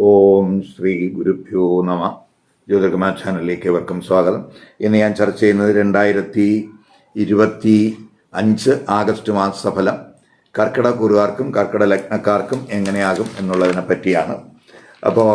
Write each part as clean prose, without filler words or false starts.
ഓം ശ്രീ ഗുരുഭ്യോ നമ. ജ്യോതിർകുമാർ ചാനലിലേക്ക് ഏവർക്കും സ്വാഗതം. ഇന്ന് ഞാൻ ചർച്ച ചെയ്യുന്നത് 2025 ആഗസ്റ്റ് മാസഫലം കർക്കിടകൂറുകാർക്കും കർക്കിടക ലഗ്നക്കാർക്കും എങ്ങനെയാകും എന്നുള്ളതിനെ പറ്റിയാണ്. അപ്പോൾ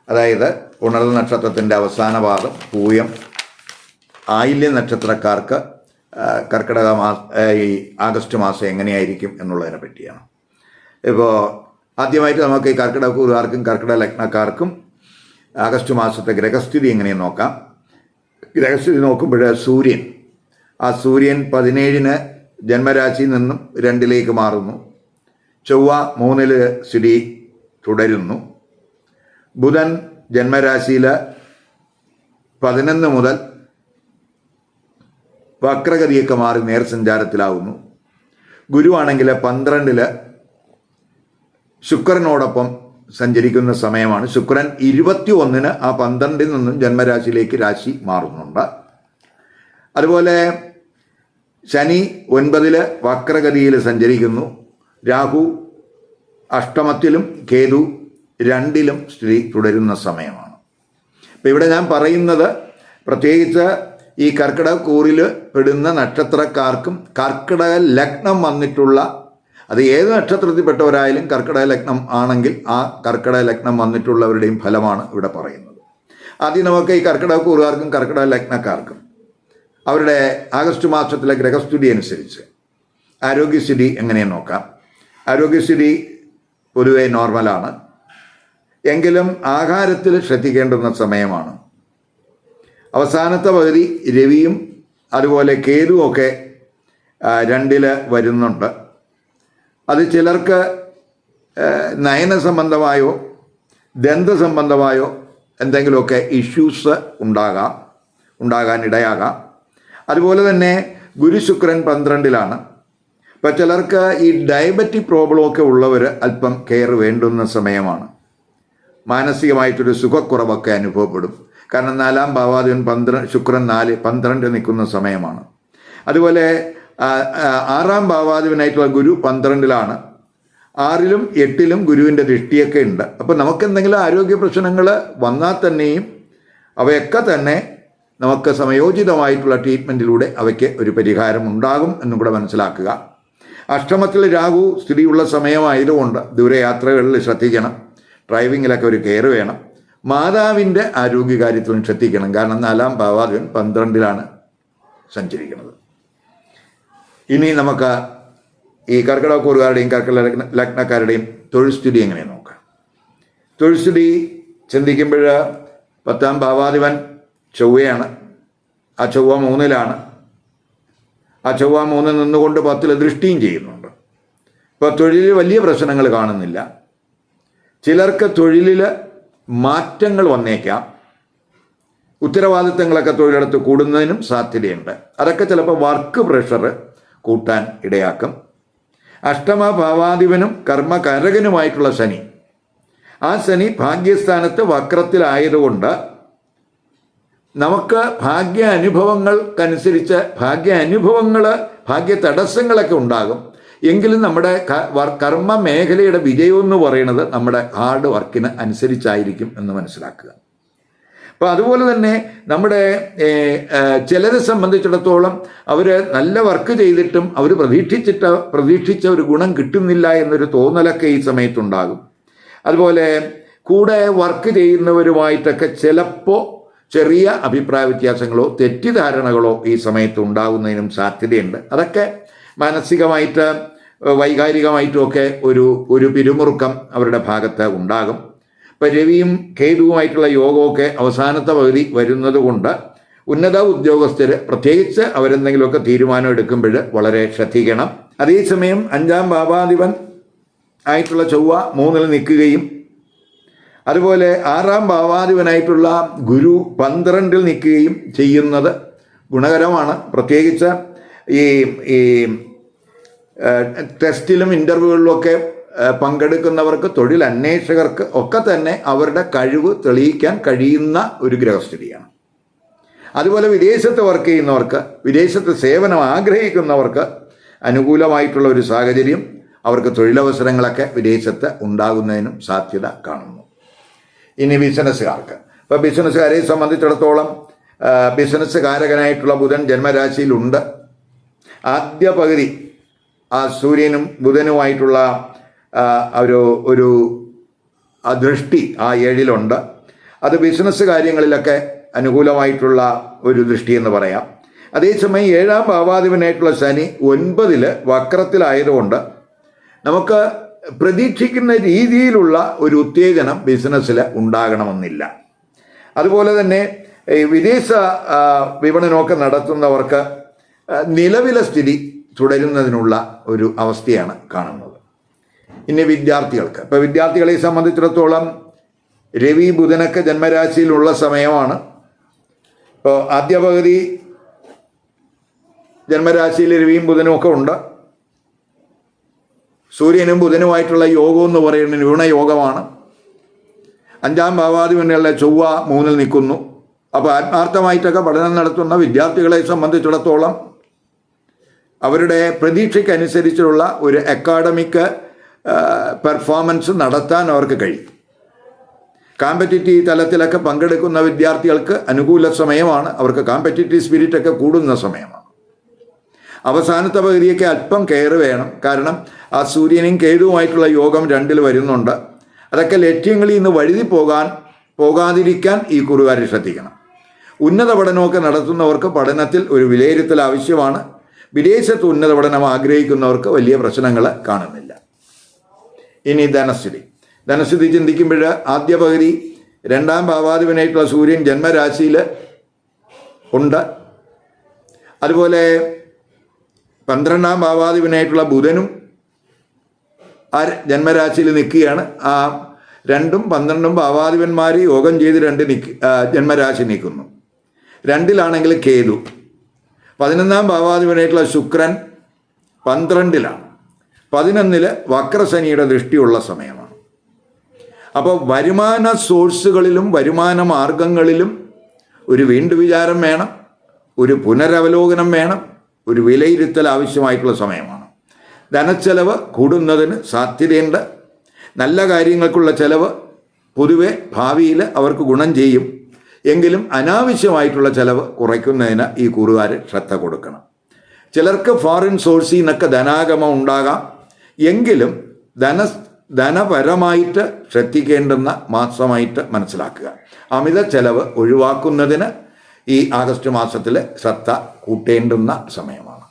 അതായത് ഉണർന്ന നക്ഷത്രത്തിൻ്റെ അവസാന പാദം പൂയം ആയില്യ നക്ഷത്രക്കാർക്ക് ഈ ആഗസ്റ്റ് മാസം എങ്ങനെയായിരിക്കും എന്നുള്ളതിനെ പറ്റിയാണ്. ഇപ്പോൾ ആദ്യമായിട്ട് നമുക്ക് ഈ കർക്കിടകൂറുകാർക്കും കർക്കിടക ലഗ്നക്കാർക്കും ആഗസ്റ്റ് മാസത്തെ ഗ്രഹസ്ഥിതി എങ്ങനെയെന്ന് നോക്കാം. ഗ്രഹസ്ഥിതി നോക്കുമ്പോൾ സൂര്യൻ 17-ന് ജന്മരാശിയിൽ നിന്നും 2-ലേക്ക് മാറുന്നു. ചൊവ്വ 3-ല് സ്ഥിതി തുടരുന്നു. ബുധൻ ജന്മരാശിയിൽ 11 മുതൽ വക്രഗതിയൊക്കെ മാറി നേർസഞ്ചാരത്തിലാവുന്നു. ഗുരുവാണെങ്കിൽ 12-ല് ശുക്രനോടൊപ്പം സഞ്ചരിക്കുന്ന സമയമാണ്. ശുക്രൻ 21-ന് ആ 12-ൽ നിന്നും ജന്മരാശിയിലേക്ക് രാശി മാറുന്നുണ്ട്. അതുപോലെ ശനി 9-ല് വക്രഗതിയിൽ സഞ്ചരിക്കുന്നു. രാഹു അഷ്ടമത്തിലും കേതു 2-ലും സ്ഥിതി തുടരുന്ന സമയമാണ്. ഇപ്പം ഇവിടെ ഞാൻ പറയുന്നത് പ്രത്യേകിച്ച് ഈ കർക്കിടകൂറിൽ പെടുന്ന നക്ഷത്രക്കാർക്കും കർക്കിടക ലഗ്നം വന്നിട്ടുള്ള, അത് ഏത് നക്ഷത്രത്തിൽപ്പെട്ടവരായാലും കർക്കിടക ലഗ്നം ആണെങ്കിൽ ആ കർക്കിടക ലഗ്നം വന്നിട്ടുള്ളവരുടെയും ഫലമാണ് ഇവിടെ പറയുന്നത്. ആദ്യം നമുക്ക് ഈ കർക്കിടകൂറുകാർക്കും കർക്കിടക ലഗ്നക്കാർക്കും അവരുടെ ആഗസ്റ്റ് മാസത്തിലെ ഗ്രഹസ്ഥിതി അനുസരിച്ച് ആരോഗ്യസ്ഥിതി എങ്ങനെയെന്ന് നോക്കാം. ആരോഗ്യസ്ഥിതി പൊതുവെ നോർമലാണ്, എങ്കിലും ആഹാരത്തിൽ ശ്രദ്ധിക്കേണ്ടുന്ന സമയമാണ്. അവസാനത്തെ പകുതി രവിയും അതുപോലെ കേതുവൊക്കെ 2-ല് വരുന്നുണ്ട്. അത് ചിലർക്ക് നയന സംബന്ധമായോ ദന്ത സംബന്ധമായോ എന്തെങ്കിലുമൊക്കെ ഇഷ്യൂസ് ഉണ്ടാകാനിടയാകാം. അതുപോലെ തന്നെ ഗുരു ശുക്രൻ 12-ലാണ്. ഇപ്പം ചിലർക്ക് ഈ ഡയബറ്റിക് പ്രോബ്ലമൊക്കെ ഉള്ളവർ അല്പം കെയർ വേണ്ടുന്ന സമയമാണ്. മാനസികമായിട്ടൊരു സുഖക്കുറവൊക്കെ അനുഭവപ്പെടും. കാരണം 4-ാം ഭാവാധിപൻ ശുക്രൻ 12 നിൽക്കുന്ന സമയമാണ്. അതുപോലെ 6-ാം ഭാവാധിപനായിട്ടുള്ള ഗുരു 12-ലാണ്. 6-ലും 8-ലും ഗുരുവിൻ്റെ ദൃഷ്ടിയൊക്കെ ഉണ്ട്. അപ്പോൾ നമുക്കെന്തെങ്കിലും ആരോഗ്യ പ്രശ്നങ്ങൾ വന്നാൽ തന്നെയും അവയൊക്കെ തന്നെ നമുക്ക് സമയോചിതമായിട്ടുള്ള ട്രീറ്റ്മെൻറ്റിലൂടെ അവയ്ക്ക് ഒരു പരിഹാരം ഉണ്ടാകും എന്നും കൂടെ മനസ്സിലാക്കുക. അഷ്ടമത്തിൽ രാഹു സ്ഥിതിയുള്ള സമയമായതുകൊണ്ട് ദൂരയാത്രകളിൽ ശ്രദ്ധിക്കണം. ഡ്രൈവിങ്ങിലൊക്കെ ഒരു കെയർ വേണം. മാതാവിൻ്റെ ആരോഗ്യകാര്യത്തിലും ശ്രദ്ധിക്കണം. കാരണം 4-ാം ഭാവാധിപൻ 12-ലാണ് സഞ്ചരിക്കുന്നത്. ഇനി നമുക്ക് ഈ കർക്കിടകൂറുകാരുടെയും കർക്കിടക ലഗ്നക്കാരുടെയും തൊഴിൽ സ്ഥിതി എങ്ങനെയാണ് നോക്കാം. തൊഴിൽ സ്ഥിതി ചിന്തിക്കുമ്പോൾ 10-ാം ഭാവാധിപൻ ചൊവ്വയാണ്. ആ ചൊവ്വ 3-ലാണ്. ആ ചൊവ്വ 3 നിന്നുകൊണ്ട് 10-ൽ ദൃഷ്ടിയും ചെയ്യുന്നുണ്ട്. ഇപ്പോൾ തൊഴിലിൽ വലിയ പ്രശ്നങ്ങൾ കാണുന്നില്ല. ചിലർക്ക് തൊഴിലിൽ മാറ്റങ്ങൾ വന്നേക്കാം. ഉത്തരവാദിത്തങ്ങളൊക്കെ തൊഴിലിടത്ത് കൂടുന്നതിനും സാധ്യതയുണ്ട്. അതൊക്കെ ചിലപ്പോൾ വർക്ക് പ്രഷർ കൂട്ടാൻ ഇടയാക്കും. അഷ്ടമ ഭാവാധിപനും കർമ്മകാരകനുമായിട്ടുള്ള ശനി, ആ ശനി ഭാഗ്യസ്ഥാനത്ത് വക്രത്തിലായതുകൊണ്ട് നമുക്ക് ഭാഗ്യ തടസ്സങ്ങളൊക്കെ ഉണ്ടാകും. എങ്കിലും നമ്മുടെ കർമ്മ മേഖലയുടെ വിജയം എന്ന് പറയുന്നത് നമ്മുടെ ഹാർഡ് വർക്കിന് അനുസരിച്ചായിരിക്കും എന്ന് മനസ്സിലാക്കുക. അപ്പോൾ അതുപോലെ തന്നെ നമ്മുടെ ചിലരെ സംബന്ധിച്ചിടത്തോളം അവർ നല്ല വർക്ക് ചെയ്തിട്ടും അവർ പ്രതീക്ഷിച്ച ഒരു ഗുണം കിട്ടുന്നില്ല എന്നൊരു തോന്നലൊക്കെ ഈ സമയത്തുണ്ടാകും. അതുപോലെ കൂടെ വർക്ക് ചെയ്യുന്നവരുമായിട്ടൊക്കെ ചിലപ്പോൾ ചെറിയ അഭിപ്രായ വ്യത്യാസങ്ങളോ തെറ്റിദ്ധാരണകളോ ഈ സമയത്ത് ഉണ്ടാകുന്നതിനും സാധ്യതയുണ്ട്. അതൊക്കെ മാനസികമായിട്ട് വൈകാരികമായിട്ടുമൊക്കെ ഒരു പിരിമുറുക്കം അവരുടെ ഭാഗത്ത് ഉണ്ടാകും. ഇപ്പം രവിയും കേതുവുമായിട്ടുള്ള യോഗമൊക്കെ അവസാനത്തെ പകുതി വരുന്നത് കൊണ്ട് ഉന്നത ഉദ്യോഗസ്ഥർ പ്രത്യേകിച്ച് അവരെന്തെങ്കിലുമൊക്കെ തീരുമാനം എടുക്കുമ്പോൾ വളരെ ശ്രദ്ധിക്കണം. അതേസമയം 5-ാം ഭാവാധിപൻ ആയിട്ടുള്ള ചൊവ്വ 3-ൽ നിൽക്കുകയും അതുപോലെ 6-ാം ഭാവാധിപനായിട്ടുള്ള ഗുരു 12-ൽ നിൽക്കുകയും ചെയ്യുന്നത് ഗുണകരമാണ്. പ്രത്യേകിച്ച് ഈ ടെസ്റ്റിലും ഇൻ്റർവ്യൂകളിലുമൊക്കെ പങ്കെടുക്കുന്നവർക്ക്, തൊഴിൽ അന്വേഷകർക്ക് ഒക്കെ തന്നെ അവരുടെ കഴിവ് തെളിയിക്കാൻ കഴിയുന്ന ഒരു ഗ്രഹസ്ഥിതിയാണ്. അതുപോലെ വിദേശത്ത് വർക്ക് ചെയ്യുന്നവർക്ക്, വിദേശത്ത് സേവനം ആഗ്രഹിക്കുന്നവർക്ക് അനുകൂലമായിട്ടുള്ള ഒരു സാഹചര്യം, അവർക്ക് തൊഴിലവസരങ്ങളൊക്കെ വിദേശത്ത് ഉണ്ടാകുന്നതിനും സാധ്യത കാണുന്നു. ഇനി ബിസിനസ്സുകാർക്ക്, ഇപ്പോൾ ബിസിനസ്സുകാരെ സംബന്ധിച്ചിടത്തോളം ബിസിനസ്സുകാരകനായിട്ടുള്ള ബുധൻ ജന്മരാശിയിലുണ്ട്. ആദ്യ പകുതി ആ സൂര്യനും ബുധനുമായിട്ടുള്ള ഒരു ദൃഷ്ടി ആ 7-ലുണ്ട്. അത് ബിസിനസ് കാര്യങ്ങളിലൊക്കെ അനുകൂലമായിട്ടുള്ള ഒരു ദൃഷ്ടി എന്ന് പറയാം. അതേസമയം 7-ാം ഭാവാധിപനായിട്ടുള്ള ശനി 9-ൽ വക്രത്തിലായതുകൊണ്ട് നമുക്ക് പ്രതീക്ഷിക്കുന്ന രീതിയിലുള്ള ഒരു ഉത്തേജനം ബിസിനസ്സിൽ ഉണ്ടാകണമെന്നില്ല. അതുപോലെ തന്നെ വിദേശ വിപണനമൊക്കെ നടത്തുന്നവർക്ക് നിലവിലെ സ്ഥിതി തുടരുന്നതിനുള്ള ഒരു അവസ്ഥയാണ് കാണുന്നത്. ഇനി വിദ്യാർത്ഥികൾക്ക്, ഇപ്പോൾ വിദ്യാർത്ഥികളെ സംബന്ധിച്ചിടത്തോളം രവി ബുധനൊക്കെ ജന്മരാശിയിലുള്ള സമയമാണ്. ഇപ്പോൾ ആദ്യ പകുതി ജന്മരാശിയിൽ രവിയും ബുധനും ഒക്കെ ഉണ്ട്. സൂര്യനും ബുധനുമായിട്ടുള്ള യോഗം എന്ന് പറയുന്നത് ന്യൂനയോഗമാണ്. 5-ാം ഭാവാധിപനുള്ള ചൊവ്വ 3-ൽ നിൽക്കുന്നു. അപ്പോൾ ആത്മാർത്ഥമായിട്ടൊക്കെ പഠനം നടത്തുന്ന വിദ്യാർത്ഥികളെ സംബന്ധിച്ചിടത്തോളം അവരുടെ പ്രതീക്ഷയ്ക്കനുസരിച്ചുള്ള ഒരു അക്കാഡമിക് പെർഫോമൻസ് നടത്താൻ അവർക്ക് കഴിയും. കോമ്പറ്റിറ്റീവ് തലത്തിലൊക്കെ പങ്കെടുക്കുന്ന വിദ്യാർത്ഥികൾക്ക് അനുകൂല സമയമാണ്. അവർക്ക് കോമ്പറ്റിറ്റീവ് സ്പിരിറ്റൊക്കെ കൂടുന്ന സമയമാണ്. അവസാനത്തെ പകുതിയൊക്കെ അല്പം കെയർ വേണം. കാരണം ആ സൂര്യനും കേതുവുമായിട്ടുള്ള യോഗം 2-ൽ വരുന്നുണ്ട്. അതൊക്കെ ലക്ഷ്യങ്ങളിൽ നിന്ന് വഴുതി പോകാതിരിക്കാൻ ഈ കുറുകാർ ശ്രദ്ധിക്കണം. ഉന്നത പഠനമൊക്കെ നടത്തുന്നവർക്ക് പഠനത്തിൽ ഒരു വിലയിരുത്തൽ ആവശ്യമാണ്. വിദേശത്ത് ഉന്നത പഠനം ആഗ്രഹിക്കുന്നവർക്ക് വലിയ പ്രശ്നങ്ങൾ കാണുന്നില്ല. ഇനി ധനസ്ഥിതി ചിന്തിക്കുമ്പോൾ ആദ്യ പകുതി 2-ാം ഭാവാധിപനായിട്ടുള്ള സൂര്യൻ ജന്മരാശിയിൽ ഉണ്ട്. അതുപോലെ 12-ാം ഭാവാധിപനായിട്ടുള്ള ബുധനും ആ ജന്മരാശിയിൽ നിൽക്കുകയാണ്. ആ 2ഉം 12ഉം ഭാവാധിപന്മാർ യോഗം ചെയ്ത് ജന്മരാശി നിൽക്കുന്നു. 2-ലാണെങ്കിൽ കേതു. 11-ാം ഭാവാധിപനായിട്ടുള്ള ശുക്രൻ 12-ലാണ്. 11-ൽ വക്രശനിയുടെ ദൃഷ്ടിയുള്ള സമയമാണ്. അപ്പോൾ വരുമാന സോഴ്സുകളിലും വരുമാന മാർഗങ്ങളിലും ഒരു വീണ്ടുവിചാരം വേണം, ഒരു പുനരവലോകനം വേണം, ഒരു വിലയിരുത്തൽ ആവശ്യമായിട്ടുള്ള സമയമാണ്. ധനച്ചെലവ് കൂടുന്നതിന് സാധ്യതയുണ്ട്. നല്ല കാര്യങ്ങൾക്കുള്ള ചെലവ് പൊതുവെ ഭാവിയിൽ അവർക്ക് ഗുണം ചെയ്യും. എങ്കിലും അനാവശ്യമായിട്ടുള്ള ചെലവ് കുറയ്ക്കുന്നതിന് ഈ കൂറുകാർ ശ്രദ്ധ കൊടുക്കണം. ചിലർക്ക് ഫോറിൻ സോഴ്സിൽ നിന്നൊക്കെ ധനാഗമം ഉണ്ടാകാം. എങ്കിലും ധനപരമായിട്ട് ശ്രദ്ധിക്കേണ്ടുന്ന മാസമായിട്ട് മനസ്സിലാക്കുക. അമിത ചെലവ് ഒഴിവാക്കുന്നതിന് ഈ ആഗസ്റ്റ് മാസത്തിൽ ശ്രദ്ധ കൂട്ടേണ്ടുന്ന സമയമാണ്.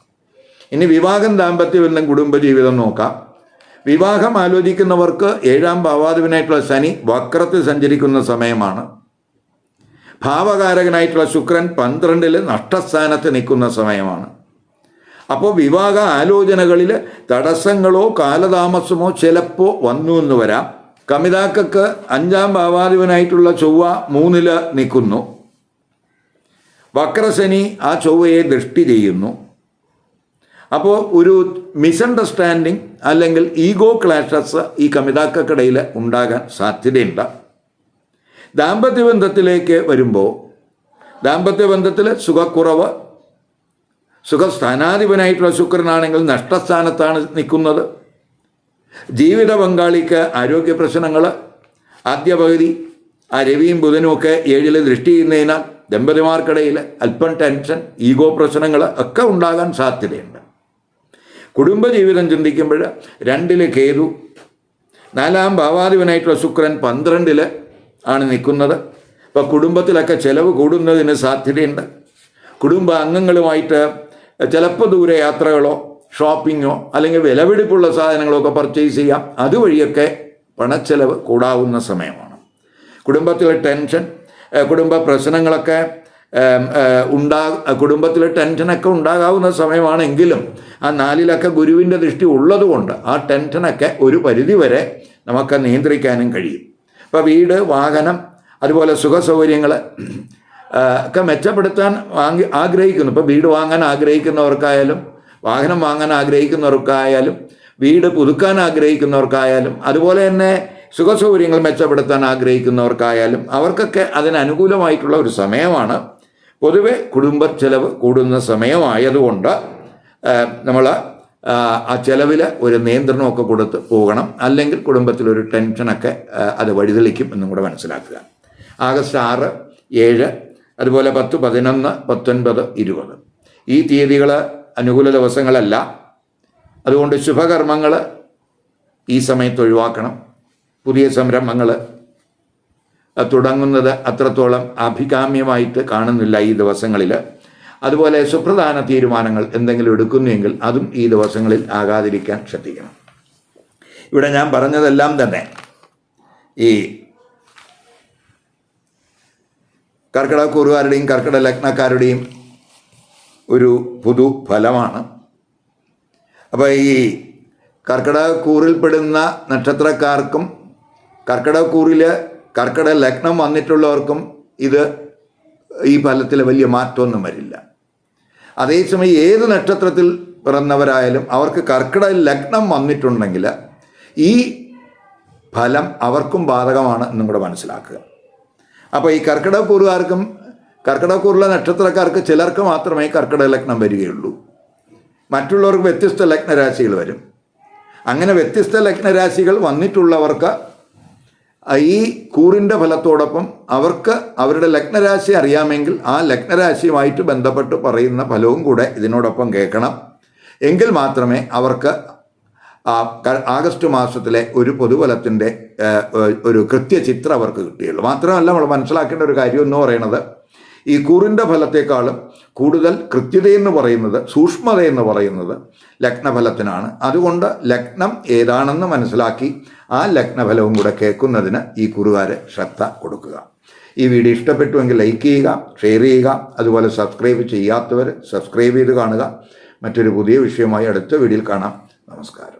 ഇനി വിവാഹം, ദാമ്പത്യബന്ധം, കുടുംബജീവിതം നോക്കാം. വിവാഹം ആലോചിക്കുന്നവർക്ക് 7-ാം ഭാവാധിപനായിട്ടുള്ള ശനി വക്രത്തിൽ സഞ്ചരിക്കുന്ന സമയമാണ്. ഭാവകാരകനായിട്ടുള്ള ശുക്രൻ 12-ൽ നഷ്ടസ്ഥാനത്ത് നിൽക്കുന്ന സമയമാണ്. അപ്പോൾ വിവാഹ ആലോചനകളിൽ തടസ്സങ്ങളോ കാലതാമസമോ ചിലപ്പോൾ വന്നു എന്ന് വരാം. കമിതാക്കൾക്ക് 5-ാം ഭാവാധിപനായിട്ടുള്ള ചൊവ്വ 3-ൽ നിൽക്കുന്നു. വക്രശനി ആ ചൊവ്വയെ ദൃഷ്ടി ചെയ്യുന്നു. അപ്പോൾ ഒരു മിസ്അണ്ടർസ്റ്റാൻഡിങ് അല്ലെങ്കിൽ ഈഗോ ക്ലാഷസ് ഈ കമിതാക്കൾക്കിടയിൽ ഉണ്ടാകാൻ സാധ്യതയുണ്ട്. ദാമ്പത്യബന്ധത്തിലേക്ക് വരുമ്പോൾ ദാമ്പത്യബന്ധത്തിൽ സുഖക്കുറവ്, സുഖസ്ഥാനാധിപനായിട്ടുള്ള ശുക്രനാണെങ്കിൽ നഷ്ടസ്ഥാനത്താണ് നിൽക്കുന്നത്. ജീവിത പങ്കാളിക്ക് ആരോഗ്യ പ്രശ്നങ്ങൾ, ആദ്യ പകുതി ആ രവിയും ബുധനും ഒക്കെ 7-ൽ ദൃഷ്ടി ചെയ്യുന്നതിനാൽ ദമ്പതിമാർക്കിടയിൽ അല്പം ടെൻഷൻ, ഈഗോ പ്രശ്നങ്ങൾ ഒക്കെ ഉണ്ടാകാൻ സാധ്യതയുണ്ട്. കുടുംബജീവിതം ചിന്തിക്കുമ്പോൾ 2-ൽ കേതു, 4-ാം ഭാവാധിപനായിട്ടുള്ള ശുക്രൻ 12-ൽ ആണ് നിൽക്കുന്നത്. അപ്പോൾ കുടുംബത്തിലൊക്കെ ചിലവ് കൂടുന്നതിന് സാധ്യതയുണ്ട്. കുടുംബ അംഗങ്ങളുമായിട്ട് ചിലപ്പോൾ ദൂരെ യാത്രകളോ ഷോപ്പിങ്ങോ അല്ലെങ്കിൽ വിലപിടിപ്പുള്ള സാധനങ്ങളോ ഒക്കെ പർച്ചേസ് ചെയ്യാം. അതുവഴിയൊക്കെ പണച്ചെലവ് കൂടാവുന്ന സമയമാണ്. കുടുംബത്തിലെ ടെൻഷൻ, കുടുംബ പ്രശ്നങ്ങളൊക്കെ കുടുംബത്തിൽ ടെൻഷനൊക്കെ ഉണ്ടാകാവുന്ന സമയമാണെങ്കിലും ആ 4-ലൊക്കെ ഗുരുവിൻ്റെ ദൃഷ്ടി ഉള്ളതുകൊണ്ട് ആ ടെൻഷനൊക്കെ ഒരു പരിധിവരെ നമുക്ക് നിയന്ത്രിക്കാനും കഴിയും. ഇപ്പോൾ വീട്, വാഹനം, അതുപോലെ സുഖസൗകര്യങ്ങൾ ഒക്കെ മെച്ചപ്പെടുത്താൻ ആഗ്രഹിക്കുന്നു. ഇപ്പോൾ വീട് വാങ്ങാൻ ആഗ്രഹിക്കുന്നവർക്കായാലും വാഹനം വാങ്ങാൻ ആഗ്രഹിക്കുന്നവർക്കായാലും വീട് പുതുക്കാൻ ആഗ്രഹിക്കുന്നവർക്കായാലും അതുപോലെ തന്നെ സുഖസൗകര്യങ്ങൾ മെച്ചപ്പെടുത്താൻ ആഗ്രഹിക്കുന്നവർക്കായാലും അവർക്കൊക്കെ അതിനനുകൂലമായിട്ടുള്ള ഒരു സമയമാണ്. പൊതുവെ കുടുംബ ചെലവ് കൂടുന്ന സമയമായതുകൊണ്ട് നമ്മൾ ആ ചെലവിൽ ഒരു നിയന്ത്രണമൊക്കെ കൊടുത്ത് പോകണം. അല്ലെങ്കിൽ കുടുംബത്തിലൊരു ടെൻഷനൊക്കെ അത് വഴിതെളിക്കും എന്നും കൂടെ മനസ്സിലാക്കുക. ആഗസ്റ്റ് 6, 7, അതുപോലെ 10, 11, 19, 20 ഈ തീയതികൾ അനുകൂല ദിവസങ്ങളല്ല. അതുകൊണ്ട് ശുഭകർമ്മങ്ങൾ ഈ സമയത്ത് ഒഴിവാക്കണം. പുതിയ സംരംഭങ്ങൾ തുടങ്ങുന്നത് അത്രത്തോളം അഭികാമ്യമായിട്ട് കാണുന്നില്ല ഈ ദിവസങ്ങളിൽ. അതുപോലെ സുപ്രധാന തീരുമാനങ്ങൾ എന്തെങ്കിലും എടുക്കുന്നുവെങ്കിൽ അതും ഈ ദിവസങ്ങളിൽ ആകാതിരിക്കാൻ ശ്രദ്ധിക്കണം. ഇവിടെ ഞാൻ പറഞ്ഞതെല്ലാം തന്നെ ഈ കർക്കിടകക്കൂറുകാരുടെയും കർക്കിടക ലഗ്നക്കാരുടെയും ഒരു പൊതു ഫലമാണ്. അപ്പോൾ ഈ കർക്കിടകക്കൂറിൽപ്പെടുന്ന നക്ഷത്രക്കാർക്കും കർക്കിടകക്കൂറിൽ കർക്കിടക ലഗ്നം വന്നിട്ടുള്ളവർക്കും ഈ ഫലത്തിൽ വലിയ മാറ്റമൊന്നും വരില്ല. അതേസമയം ഏത് നക്ഷത്രത്തിൽ പിറന്നവരായാലും അവർക്ക് കർക്കിടക ലഗ്നം വന്നിട്ടുണ്ടെങ്കിൽ ഈ ഫലം അവർക്കും ബാധകമാണ് എന്നും കൂടെ മനസ്സിലാക്കുക. അപ്പോൾ ഈ കർക്കിടകക്കൂറുകാർക്കും കർക്കിടകക്കൂറിലെ നക്ഷത്രക്കാർക്ക് ചിലർക്ക് മാത്രമേ കർക്കിടക ലഗ്നം വരികയുള്ളൂ. മറ്റുള്ളവർക്ക് വ്യത്യസ്ത ലഗ്നരാശികൾ വരും. അങ്ങനെ വ്യത്യസ്ത ലഗ്നരാശികൾ വന്നിട്ടുള്ളവർക്ക് ഈ കൂറിൻ്റെ ഫലത്തോടൊപ്പം അവർക്ക് അവരുടെ ലഗ്നരാശി അറിയാമെങ്കിൽ ആ ലഗ്നരാശിയുമായിട്ട് ബന്ധപ്പെട്ട് പറയുന്ന ഫലവും കൂടെ ഇതിനോടൊപ്പം കേൾക്കണം. എങ്കിൽ മാത്രമേ അവർക്ക് ആഗസ്റ്റ് മാസത്തിലെ ഒരു പൊതുഫലത്തിൻ്റെ ഒരു കൃത്യചിത്രം അവർക്ക് കിട്ടുകയുള്ളൂ. മാത്രമല്ല നമ്മൾ മനസ്സിലാക്കേണ്ട ഒരു കാര്യം എന്ന് പറയുന്നത് ഈ കൂറിൻ്റെ ഫലത്തെക്കാളും കൂടുതൽ കൃത്യതയെന്ന് പറയുന്നത്, സൂക്ഷ്മതയെന്ന് പറയുന്നത് ലഗ്നഫലത്തിനാണ്. അതുകൊണ്ട് ലഗ്നം ഏതാണെന്ന് മനസ്സിലാക്കി ആ ലഗ്നഫലവും കൂടെ കേൾക്കുന്നതിന് ഈ കുറുകാർ ശ്രദ്ധ കൊടുക്കുക. ഈ വീഡിയോ ഇഷ്ടപ്പെട്ടുവെങ്കിൽ ലൈക്ക് ചെയ്യുക, ഷെയർ ചെയ്യുക. അതുപോലെ സബ്സ്ക്രൈബ് ചെയ്യാത്തവർ സബ്സ്ക്രൈബ് ചെയ്ത് കാണുക. മറ്റൊരു പുതിയ വിഷയമായി അടുത്ത വീഡിയോയിൽ കാണാം. നമസ്കാരം.